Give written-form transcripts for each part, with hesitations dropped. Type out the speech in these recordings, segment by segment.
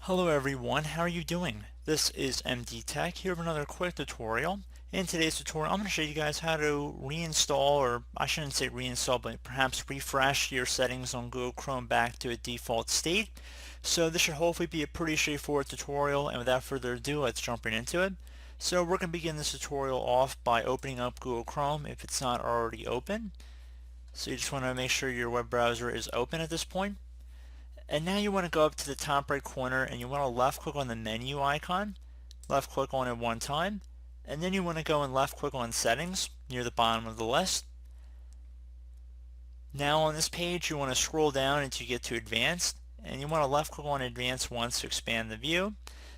Hello everyone, how are you doing? This is MD Tech here with another quick tutorial. In today's tutorial, I'm going to show you guys how to reinstall, or I shouldn't say reinstall, but perhaps refresh your settings on Google Chrome back to a default state. So this should hopefully be a pretty straightforward tutorial, and without further ado, let's jump right into it. So we're going to begin this tutorial off by opening up Google Chrome if it's not already open. So you just want to make sure your web browser is open at this point. And now you want to go up to the top right corner and you want to left click on the menu icon, left click on it one time, and then you want to go and left click on settings near the bottom of the list. Now on this page you want to scroll down until you get to advanced, and you want to left click on advanced once to expand the view.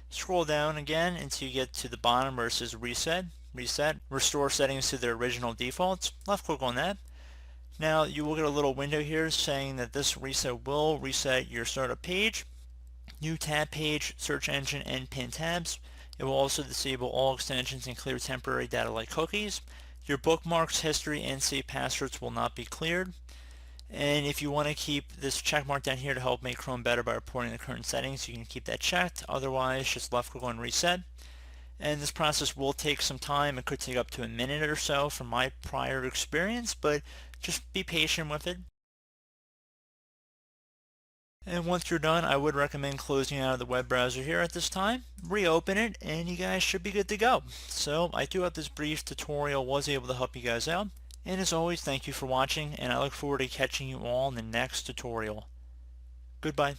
Scroll down again until you get to the bottom where it says reset, restore settings to their original defaults. Left click on that. Now you will get a little window here saying that this reset will reset your startup page, new tab page, search engine, and pin tabs. It will also disable all extensions and clear temporary data like cookies. Your bookmarks, history, and saved passwords will not be cleared. And if you want to keep this check mark down here to help make Chrome better by reporting the current settings, you can keep that checked. Otherwise, just left click on reset. And this process will take some time. It could take up to a minute or so from my prior experience, but just be patient with it. And once you're done, I would recommend closing out of the web browser here at this time, reopen it, and you guys should be good to go. So I do hope this brief tutorial was able to help you guys out. And as always, thank you for watching, and I look forward to catching you all in the next tutorial. Goodbye.